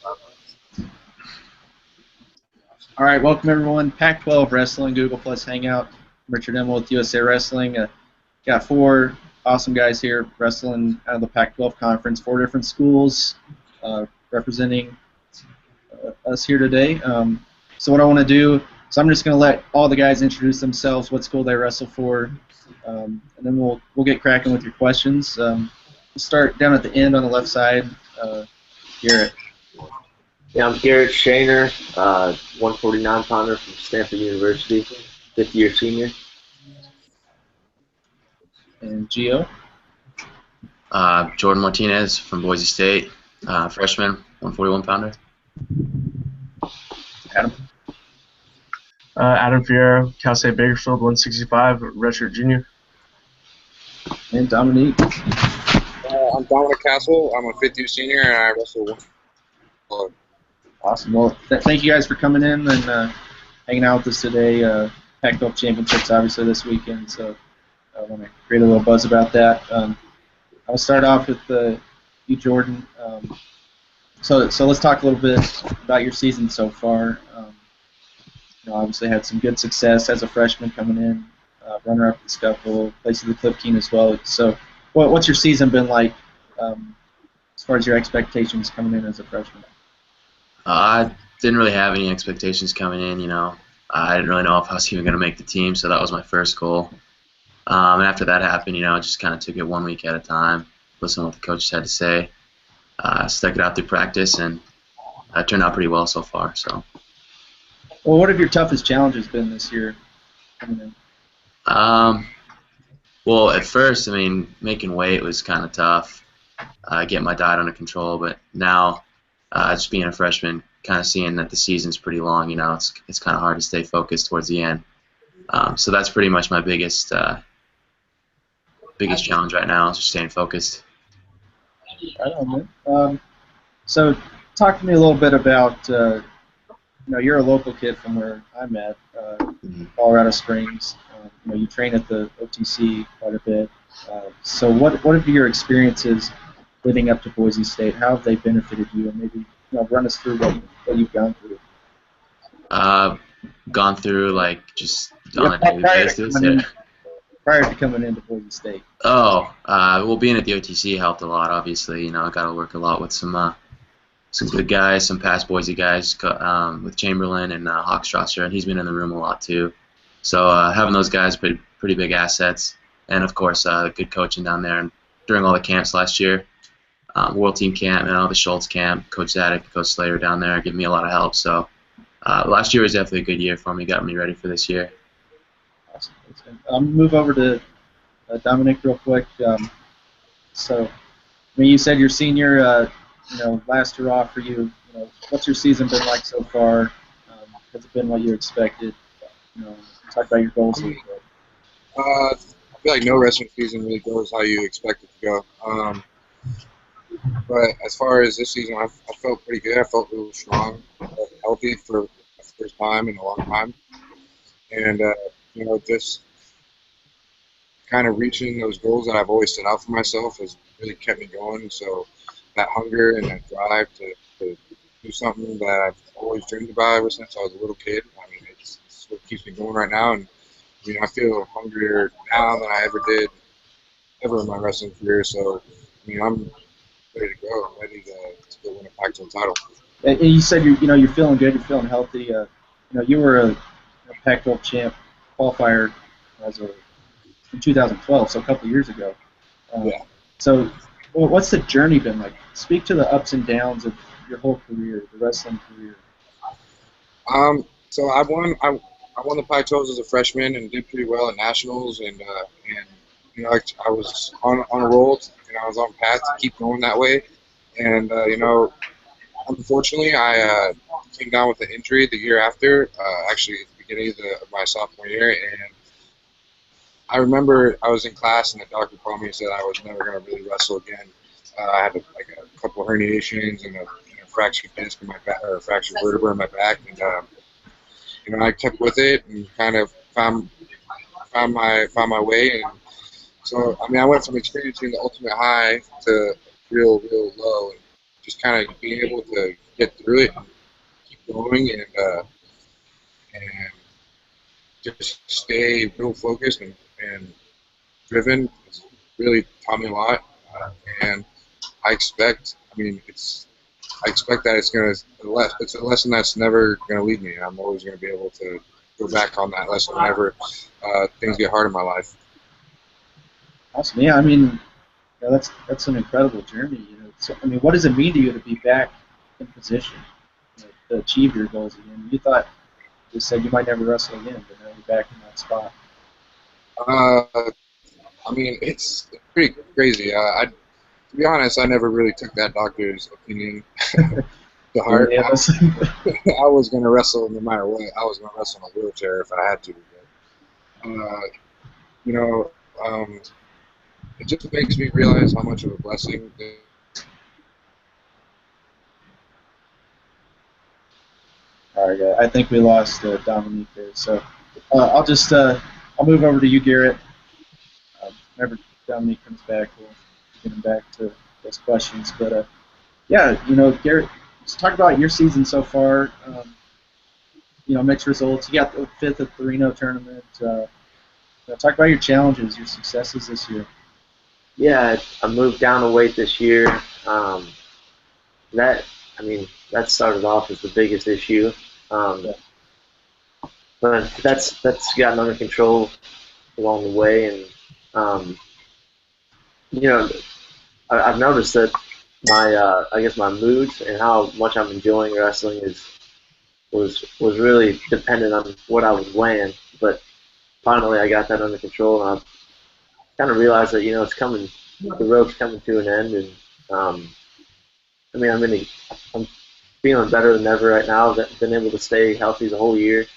All right, welcome everyone. Pac-12 Wrestling, Google Plus Hangout. Richard Emmel with USA Wrestling. Got four awesome guys here wrestling out of the Pac-12 conference, four different schools representing us here today. So what I want to do, so I'm just going to let all the guys introduce themselves, what school they wrestle for, and then we'll get cracking with your questions. We'll start down at the end on the left side. Garrett. Yeah, I'm Garrett Schaner, 149-pounder from Stanford University, fifth-year senior. And Gio. Jordan Martinez from Boise State, freshman, 141-pounder. Adam. Adam Fierro, Cal State Bakersfield, 165, redshirt junior. And Dominic. I'm Dominic Kastl. I'm a fifth-year senior, and I wrestle one. Awesome. Well, thank you guys for coming in and hanging out with us today. Pac-12 Championships, obviously, this weekend, so I want to create a little buzz about that. I'll start off with you, Jordan. So let's talk a little bit about your season so far. Obviously had some good success as a freshman coming in, runner-up at the Scuffle, place of the Cliff King as well. So what's your season been like as far as your expectations coming in as a freshman? I didn't really have any expectations coming in, I didn't really know if I was even going to make the team, so that was my first goal. And after that happened, I just kind of took it 1 week at a time, listened to what the coaches had to say, stuck it out through practice, and it turned out pretty well so far. So. Well, what have your toughest challenges been this year coming in? Well, at first, making weight was kind of tough, getting my diet under control, but now, just being a freshman, kind of seeing that the season's pretty long, it's kind of hard to stay focused towards the end. So that's pretty much my biggest challenge right now, is just staying focused. Right on, man. So talk to me a little bit about, you're a local kid from where I'm at, Colorado Springs. You train at the OTC quite a bit. So what have your experiences leading up to Boise State? How have they benefited you? And maybe run us through what you've gone through. Gone through, just on a daily basis? Prior to coming into Boise State. Well, being at the OTC helped a lot, obviously. I got to work a lot with some good guys, some past Boise guys, with Chamberlain and Hochstrasser, and he's been in the room a lot too. So having those guys pretty big assets, and of course good coaching down there. And during all the camps last year, World Team Camp, the Schultz Camp, Coach Zadek, Coach Slayer down there gave me a lot of help. So last year was definitely a good year for me, got me ready for this year. Awesome. I'll move over to Dominic real quick. You said your senior, last hurrah for you. What's your season been like so far? Has it been what you expected? Talk about your goals a little bit. I feel like no wrestling season really goes how you expect it to go. But as far as this season, I felt pretty good. I felt really strong, healthy for the first time in a long time. And, just kind of reaching those goals that I've always set out for myself has really kept me going. So that hunger and that drive to do something that I've always dreamed about ever since I was a little kid, it's what keeps me going right now. And, I feel hungrier now than I ever did in my wrestling career. So, I'm ready to go. I'm ready to go win a Pac-12 title. And you said you're feeling good. You're feeling healthy. You were a Pac-12 champ qualifier in 2012, so a couple years ago. Yeah. So, what's the journey been like? Speak to the ups and downs of your whole career, the wrestling career. So I won the Pac-12s as a freshman and did pretty well at nationals, and I was on a roll, and I was on path to keep going that way. And unfortunately, I came down with an injury the year after, actually at the beginning of my sophomore year, and I remember I was in class and the doctor called me and said I was never going to really wrestle again. I had a couple herniations and a fractured disc in my back, or a fractured vertebra in my back, and I kept with it and kind of found my way. And so I went from experiencing the ultimate high to real low. just kind of being able to get through it and keep going and just stay real focused and driven has really taught me a lot. And I expect that it's a lesson that's never going to leave me. I'm always going to be able to go back on that lesson whenever things get hard in my life. Awesome. Yeah, I mean, yeah, that's an incredible journey. So, I mean, what does it mean to you to be back in position, to achieve your goals again? You thought, you said you might never wrestle again, but now you're back in that spot. I mean, it's pretty crazy. To be honest, I never really took that doctor's opinion to heart. I was going to wrestle no matter what. I was going to wrestle in a wheelchair if I had to. But, it just makes me realize how much of a blessing it is. All right, I think we lost Dominic there. So I'll move over to you, Garrett. Whenever Dominic comes back, we'll get him back to those questions. But yeah, Garrett, let's talk about your season so far. Mixed results. You got the 5th at the Reno tournament. Talk about your challenges, your successes this year. Yeah, I moved down a weight this year. That started off as the biggest issue. But that's gotten under control along the way, and I've noticed that my moods and how much I'm enjoying wrestling was really dependent on what I was weighing. But finally, I got that under control, and I kind of realized that it's coming, the road's coming to an end, and I'm feeling better than ever right now. I've been able to stay healthy the whole year.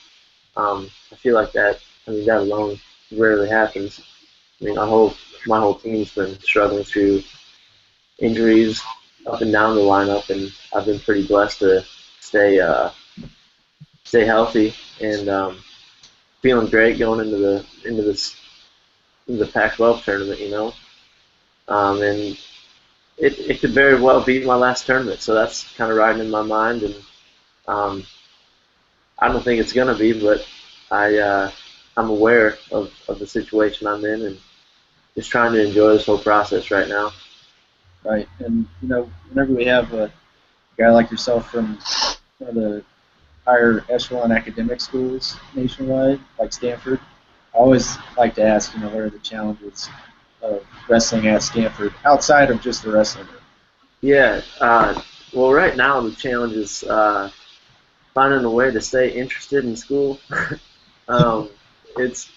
I feel like that alone rarely happens. My whole team's been struggling through injuries up and down the lineup, and I've been pretty blessed to stay healthy and feeling great going into the Pac-12 tournament. And it could very well be my last tournament, so that's kind of riding in my mind, and I don't think it's gonna be, but I'm aware of the situation I'm in, and just trying to enjoy this whole process right now. Right, and whenever we have a guy like yourself from one of the higher echelon academic schools nationwide, like Stanford, I always like to ask, what are the challenges of wrestling at Stanford outside of just the wrestling room? Yeah, well, right now the challenge is finding a way to stay interested in school. It's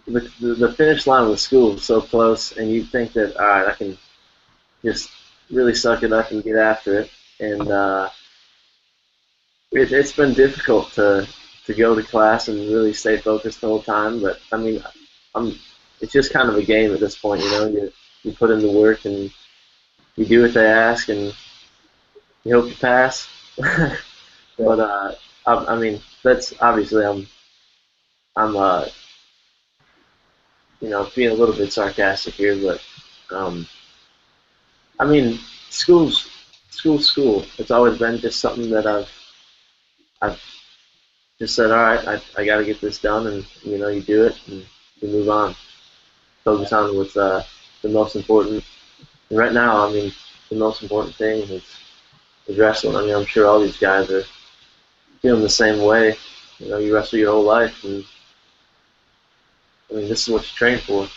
the finish line with school is so close, and you think that, all right, I can just really suck it up and get after it, and it's been difficult to go to class and really stay focused the whole time. But it's just kind of a game at this point. You put in the work and you do what they ask, and you hope you pass. But that's obviously I'm being a little bit sarcastic here, but school's school. It's always been just something that I've just said, all right, I got to get this done, and you do it and you move on. Focus on what's the most important. And right now, the most important thing is wrestling. I'm sure all these guys are feeling the same way. You wrestle your whole life, and this is what you train for.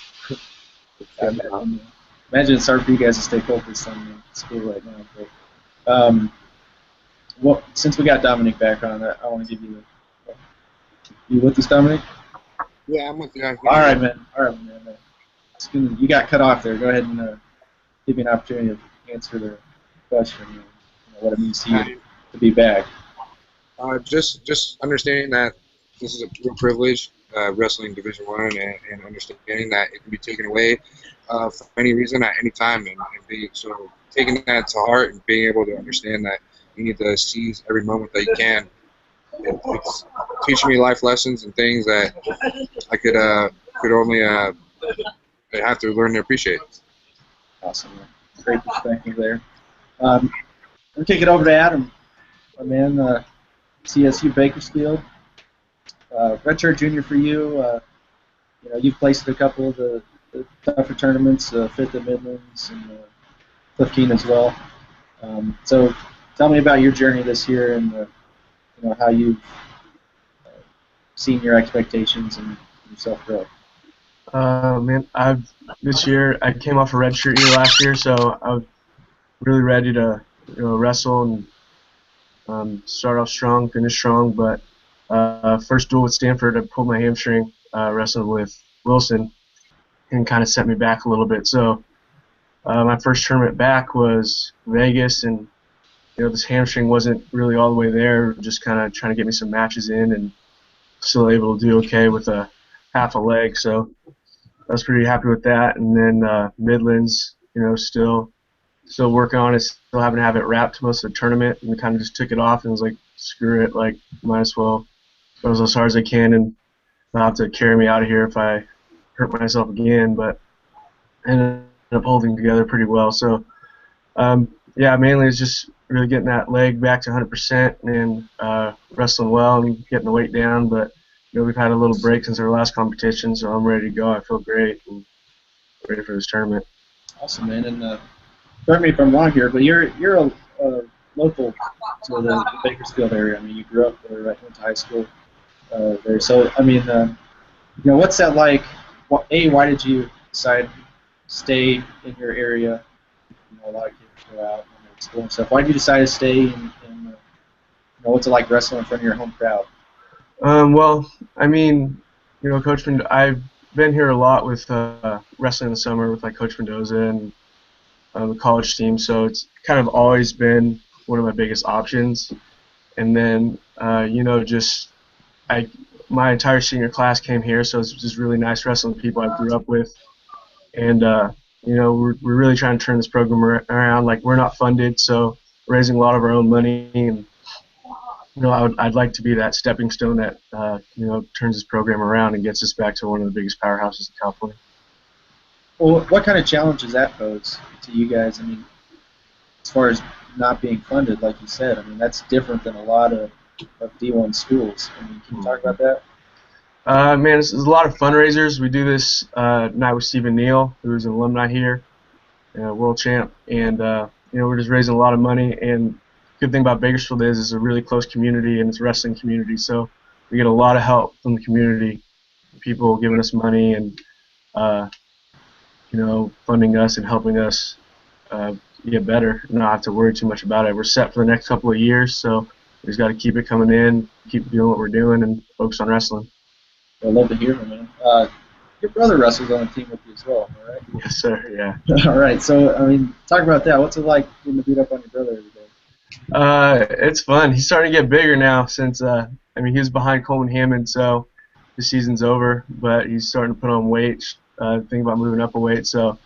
Imagine it's hard for you guys to stay focused on school right now. But since we got Dominic back on, I want to give you you with us, Dominic? Yeah, I'm with you. All right, man. You got cut off there. Go ahead and give me an opportunity to answer the question. What it means to you to be back. Just understanding that this is a real privilege, wrestling Division I, and understanding that it can be taken away for any reason at any time, and so taking that to heart and being able to understand that you need to seize every moment that you can. It's teaching me life lessons and things that I could only have to learn to appreciate. Awesome. great perspective there. I'm going to kick it over to Adam, my man, CSU Bakersfield. Redshirt junior for you. You've placed a couple of the tougher tournaments, fifth at Midlands and Cliff Keen as well. So tell me about your journey this year and how you've seen your expectations and yourself grow. Man, this year I came off a redshirt year last year, so I was really ready to wrestle and start off strong, finish strong. But first duel with Stanford, I pulled my hamstring wrestling with Wilson, and kind of set me back a little bit. So my first tournament back was Vegas, and this hamstring wasn't really all the way there. Just kind of trying to get me some matches in, and still able to do okay with a half a leg. So I was pretty happy with that. And then Midlands, still working on it, still having to have it wrapped most of the tournament, and kind of just took it off and was like, screw it, like might as well go as hard as I can and not have to carry me out of here if I hurt myself again. But I ended up holding together pretty well. So yeah, mainly it's just really getting that leg back to 100% and wrestling well and getting the weight down. But we've had a little break since our last competition, so I'm ready to go. I feel great and ready for this tournament. Awesome, man. And correct me if I'm wrong here, but you're a local to the Bakersfield area. I mean, you grew up there, right? Went to high school there. So, I mean, what's that like? Why did you decide to stay in your area? A lot of kids go out and explore and stuff. Why did you decide to stay in what's it like wrestling in front of your home crowd? Well, I mean, Coach I've been here a lot with wrestling in the summer with Coach Mendoza and the college team, so it's kind of always been one of my biggest options. And then, my entire senior class came here, so it's just really nice wrestling with people I grew up with. And, we're really trying to turn this program around. We're not funded, so we're raising a lot of our own money. And, I'd like to be that stepping stone that, turns this program around and gets us back to one of the biggest powerhouses in California. Well, what kind of challenges that pose to you guys? I mean, as far as not being funded, like you said, I mean, that's different than a lot of D1 schools. I mean, can you talk about that? Man, it's a lot of fundraisers. We do this night with Stephen Nickell, who's an alumni here, world champ, and we're just raising a lot of money. And the good thing about Bakersfield is it's a really close community, and it's a wrestling community, so we get a lot of help from the community, people giving us money and funding us and helping us get better and not have to worry too much about it. We're set for the next couple of years, so we just got to keep it coming in, keep doing what we're doing, and focus on wrestling. I love to hear it, man. Your brother wrestles on the team with you as well, am I right? Yes, sir, yeah. All right, so, I mean, talk about that. What's it like getting to beat up on your brother every day? It's fun. He's starting to get bigger now since, he was behind Coleman Hammond, so the season's over, but he's starting to put on weight, thinking about moving up a weight, so,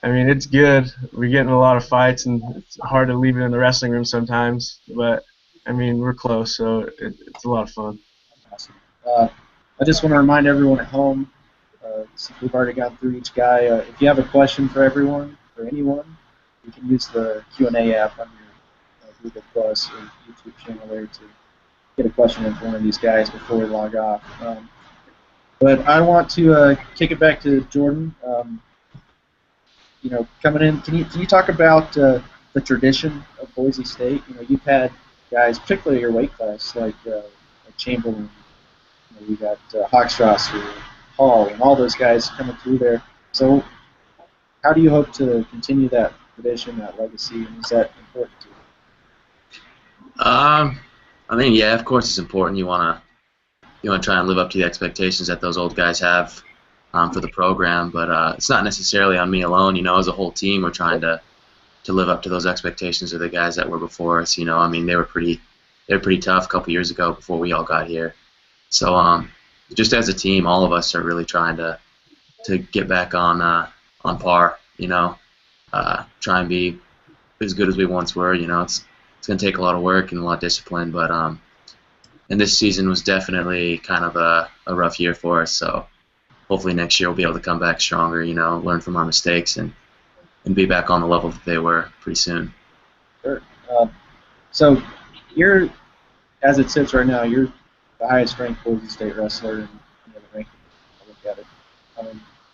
I mean, it's good. We're getting a lot of fights, and it's hard to leave it in the wrestling room sometimes, but, I mean, we're close, so it's a lot of fun. Awesome. I just want to remind everyone at home, since we've already gone through each guy, if you have a question for everyone, for anyone, you can use the Q&A app on your Google Plus or YouTube channel there to get a question in for one of these guys before we log off. But I want to kick it back to Geordan. Coming in, can you talk about the tradition of Boise State? You've had guys, particularly your weight class, like Chamberlain. We got Hochstrasser, Hall, and all those guys coming through there. So how do you hope to continue that tradition, that legacy, and is that important to you? I mean, yeah, of course it's important. You want to try and live up to the expectations that those old guys have for the program, but it's not necessarily on me alone. As a whole team, we're trying to live up to those expectations of the guys that were before us. I mean, they were pretty tough a couple years ago before we all got here. So just as a team, all of us are really trying to get back on par. Try and be as good as we once were. It's going to take a lot of work and a lot of discipline, but and this season was definitely kind of a rough year for us. So hopefully next year we'll be able to come back stronger. Learn from our mistakes and and be back on the level that they were pretty soon. Sure. So you're, as it sits right now, you're the highest ranked Boise State wrestler in the ranking. I look at it.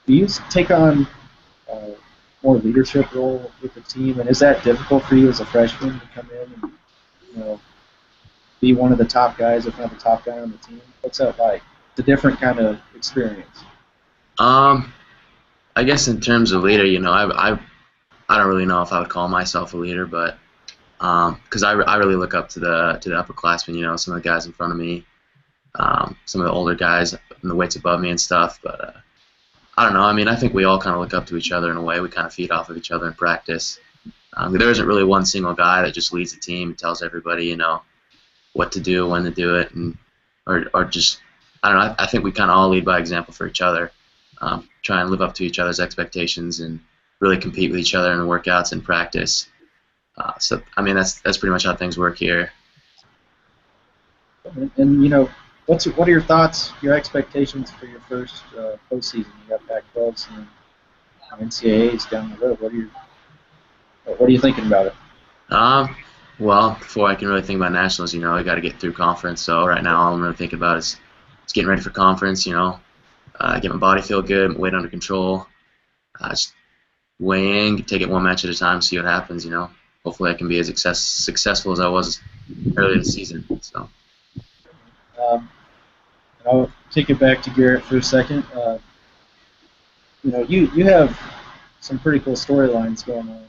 Do you take on more leadership role with the team, and is that difficult for you as a freshman to come in and be one of the top guys, if not the top guy on the team? What's that like? It's a different kind of experience. I guess in terms of leader, I don't really know if I would call myself a leader, but because I really look up to the upperclassmen, some of the guys in front of me, some of the older guys and the weights above me and stuff. But I don't know. I mean, I think we all kind of look up to each other in a way. We kind of feed off of each other in practice. There isn't really one single guy that just leads the team and tells everybody, what to do, when to do it, and or just, I don't know. I think we kind of all lead by example for each other. Try and live up to each other's expectations and really compete with each other in the workouts and practice. So I mean, that's pretty much how things work here. And what are your thoughts, your expectations for your first postseason? You got Pac-12s and NCAAs down the road. What are you thinking about it? Well, before I can really think about nationals, I got to get through conference. So right now, all I'm really thinking about is getting ready for conference. Get my body feel good, weight under control, just weigh in, take it one match at a time, see what happens. Hopefully I can be as successful as I was earlier this season. So. I'll take it back to Garrett for a second. You have some pretty cool storylines going on.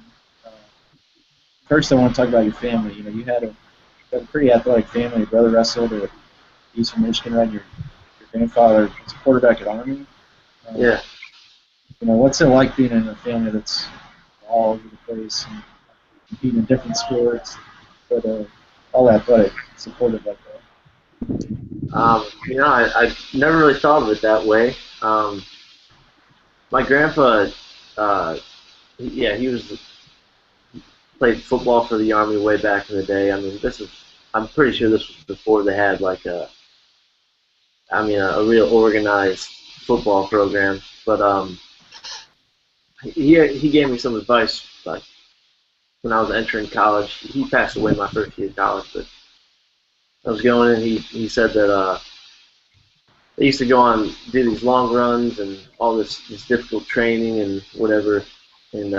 First, I want to talk about your family. You had a pretty athletic family. Your brother wrestled at Eastern Michigan, right? Your grandfather was a quarterback at Army. Yeah. What's it like being in a family that's all over the place and competing in different sports, but all athletic, supported like that? I never really thought of it that way. My grandpa, he played football for the Army way back in the day. I mean, I'm pretty sure this was before they had like a real organized football program. But he gave me some advice, like when I was entering college. He passed away my first year of college, but I was going and he said that they used to do these long runs and all this difficult training and whatever, and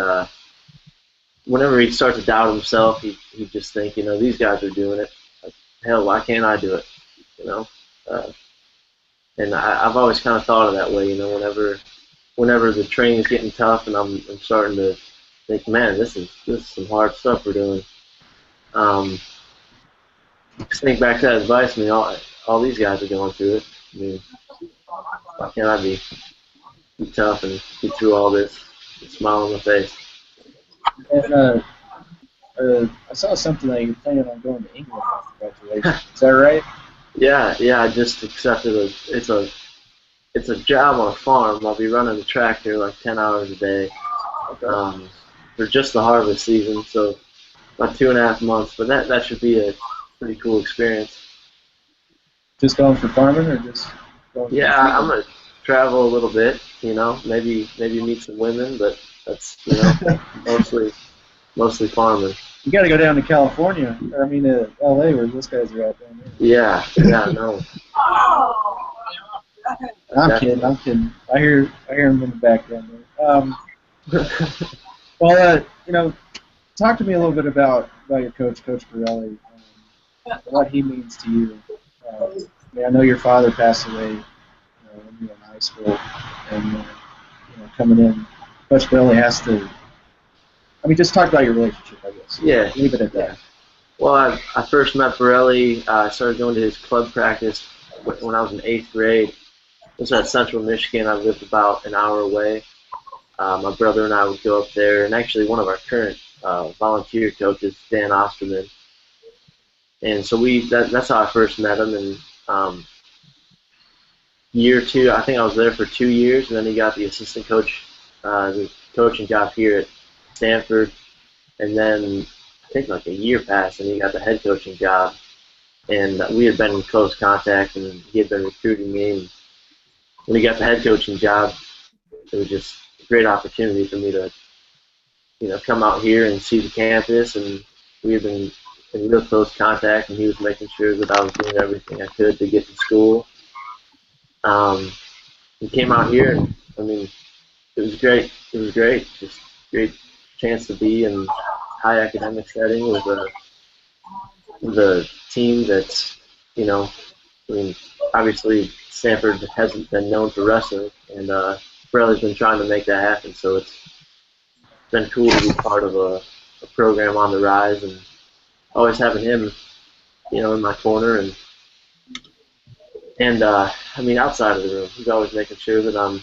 whenever he'd start to doubt himself, he'd just think, these guys are doing it. Like, hell, why can't I do it? And I've always kind of thought of that way, whenever the training's getting tough and I'm starting to think, man, this is some hard stuff we're doing. Just think back to that advice. I mean, all these guys are going through it. I mean, why can't I be tough and get through all this and smile on my face? And I saw something that you're planning on going to England. Congratulations. Is that right? Yeah. I just accepted it's a job on a farm. I'll be running the tractor like 10 hours a day for just the harvest season. So about 2.5 months. But that should be a pretty cool experience. Just going for farming, or just going? Yeah, I'm gonna travel a little bit. Maybe meet some women, but that's mostly farming. You got to go down to California, or to LA, where those guys are at down there. Yeah, no. I'm kidding. I hear them in the background there. Well, talk to me a little bit about your coach, Coach Borelli. What he means to you. I know your father passed away when you were in high school, and coming in, Coach Borelli has to. Just talk about your relationship, I guess. Yeah. Leave it at that. Well, I first met Borelli. I started going to his club practice when I was in 8th grade. It was at Central Michigan. I lived about an hour away. My brother and I would go up there, and actually one of our current volunteer coaches, Dan Osterman. And so that's how I first met him. And year 2, I think I was there for 2 years, and then he got the assistant coach, the coaching job here at Stanford. And then I think like a year passed, and he got the head coaching job. And we had been in close contact, and he had been recruiting me. And when he got the head coaching job, it was just a great opportunity for me to come out here and see the campus, and we had been in real close contact, and he was making sure that I was doing everything I could to get to school. He came out here, and I mean, it was great. It was great. Just great chance to be in high academic setting with a team that's, I mean, obviously Stanford hasn't been known for wrestling, and Borelli's been trying to make that happen. So it's been cool to be part of a program on the rise, and always having him, in my corner, and I mean, outside of the room, he's always making sure that I'm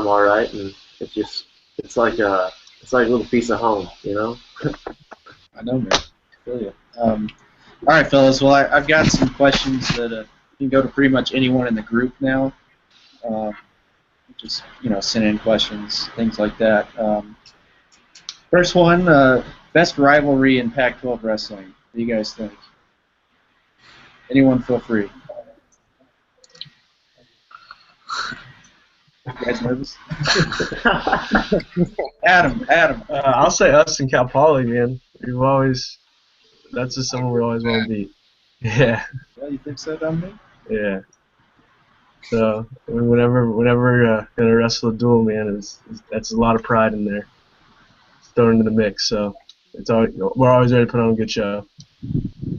all right, and it's like a little piece of home, I know, man. I feel you. All right, fellas. Well, I've got some questions that you can go to pretty much anyone in the group now. Just send in questions, things like that. First one, best rivalry in Pac-12 wrestling. What do you guys think? Anyone, feel free. You guys nervous? Adam. I'll say us and Cal Poly, man. That's just someone we always want to beat. Yeah. Yeah, you think so, Dominic? Yeah. So I mean, whenever gonna wrestle a duel, man, that's a lot of pride in there. It's thrown into the mix, so we're always ready to put on a good show.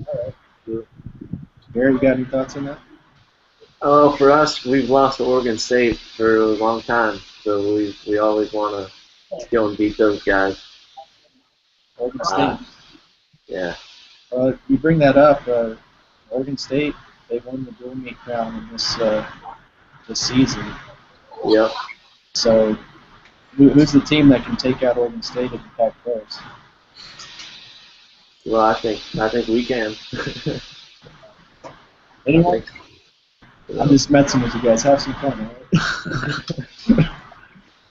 All right. Cool. Garrett, you got any thoughts on that? Oh, for us, we've lost to Oregon State for a long time, so we always want to go and beat those guys. Oregon State. Yeah. You bring that up. Oregon State, they won the dual meet crown in this season. Yep. So, who's the team that can take out Oregon State at the Pac-12? Well, I think we can. Anyone? I'm just messing with you guys. Have some fun,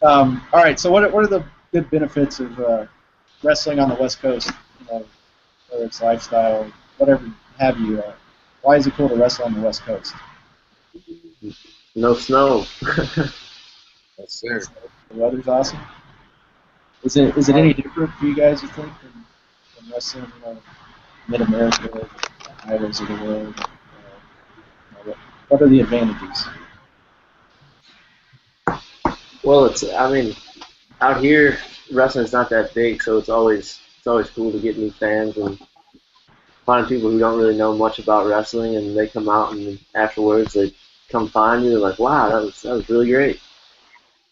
all right? All right. So, what are the good benefits of wrestling on the West Coast? Whether it's lifestyle, whatever have you. Why is it cool to wrestle on the West Coast? No snow. Yes, sir. The weather's awesome. Is it any different for you guys, you think, than wrestling, Mid-America, Highways of the world? What are the advantages? Well, out here wrestling's not that big, so it's always cool to get new fans and find people who don't really know much about wrestling, and they come out and afterwards they come find you. They're like, "Wow, that was really great."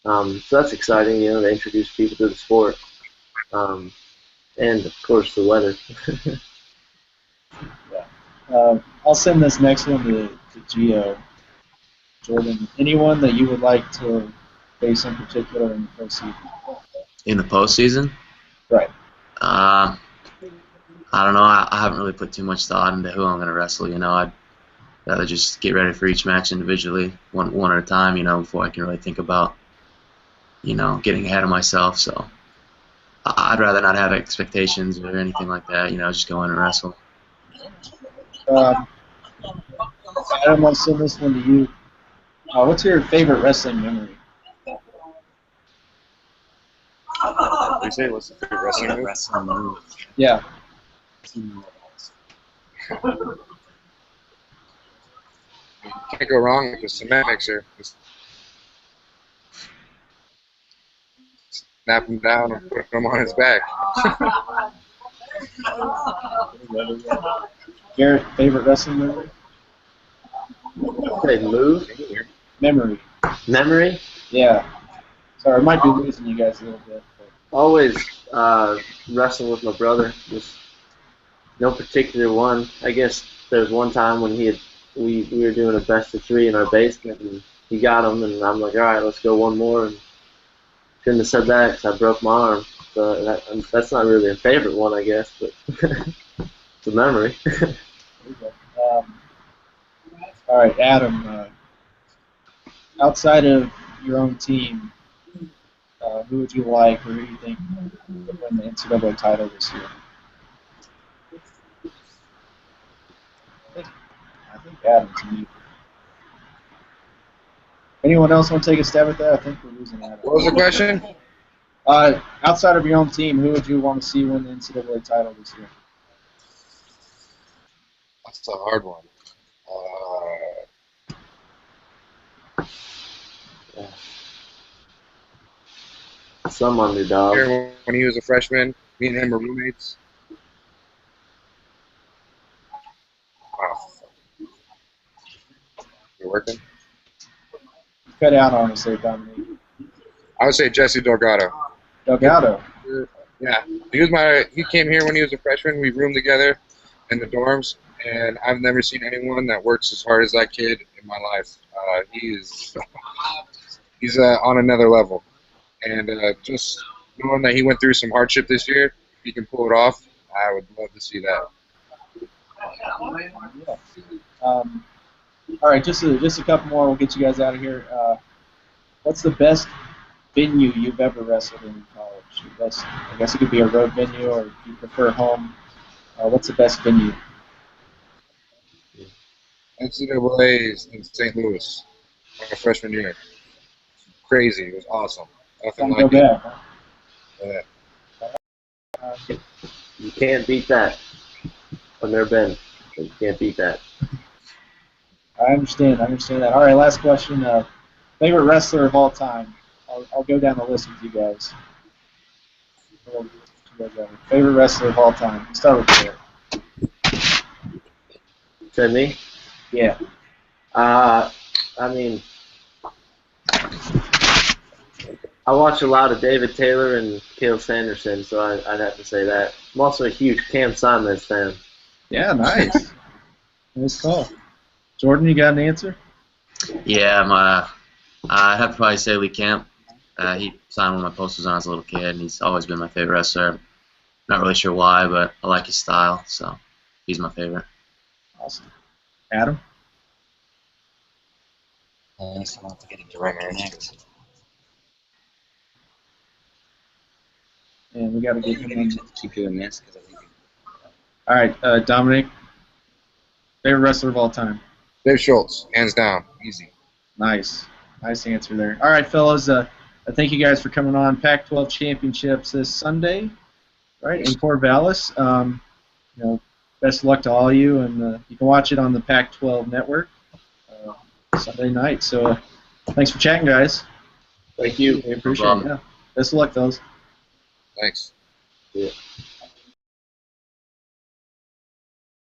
So that's exciting, to introduce people to the sport, and of course the weather. Yeah. I'll send this next one to Gio. Jordan, anyone that you would like to face in particular in the postseason? In the postseason? Right. I don't know. I haven't really put too much thought into who I'm going to wrestle. I'd rather just get ready for each match individually, one at a time, before I can really think about, getting ahead of myself. So I'd rather not have expectations or anything like that, just go in and wrestle. Adam, I'll send this one to you. What's your favorite wrestling memory? You say what's the favorite wrestling move? Yeah. Can't go wrong with the cement mixer. Just snap him down and put him on his back. Garrett, favorite wrestling memory? Okay, move. Memory. Memory? Yeah. Sorry, I might be losing you guys a little bit. But. Always wrestling with my brother. Just no particular one. I guess there was one time when we were doing a best of 3 in our basement, and he got him, and I'm like, all right, let's go one more. And couldn't have said that because I broke my arm. So that's not really a favorite one, I guess, but it's a memory. All right, Adam. Outside of your own team, who would you like, or who do you think would win the NCAA title this year? I think Adam's me. Anyone else want to take a stab at that? I think we're losing Adam. What was the question? Outside of your own team, who would you want to see win the NCAA title this year? That's a hard one. Some underdog. Here when he was a freshman, me and him were roommates. Oh. You're working? Cut out on us there, Dominic. I would say Jesse Delgado. Delgado. Yeah, he came here when he was a freshman. We roomed together in the dorms, and I've never seen anyone that works as hard as that kid in my life. He's on another level, and just knowing that he went through some hardship this year, if he can pull it off, I would love to see that. All right, just a couple more. We'll get you guys out of here. What's the best venue you've ever wrestled in college? I guess it could be a road venue, or if you prefer home. What's the best venue? NCAA in St. Louis, my freshman year. Crazy. It was awesome. Nothing like it. Huh? Yeah. You can't beat that. I've never been. But you can't beat that. I understand that. All right, last question. Favorite wrestler of all time? I'll go down the list with you guys. Favorite wrestler of all time. Start with Garrett. Said me? Yeah. I mean, I watch a lot of David Taylor and Cael Sanderson, so I'd have to say that. I'm also a huge Cam Simons fan. Yeah, nice. Nice call. Jordan, you got an answer? Yeah, I'd have to probably say Lee Camp. He signed one of my posters when I was a little kid, and he's always been my favorite wrestler. Not really sure why, but I like his style, so he's my favorite. Awesome. Adam? Someone to get into regular next. And we got to get him in. Keep doing this because I think. All right, Dominic. Favorite wrestler of all time? Dave Schultz, hands down, easy. Nice answer there. All right, fellas. Thank you guys for coming on. Pac-12 championships this Sunday, right in Corvallis. Best of luck to all of you, and you can watch it on the Pac-12 network Sunday night. So, thanks for chatting, guys. Thank you. We appreciate it. Yeah. Best of luck, fellas. Thanks. Yeah.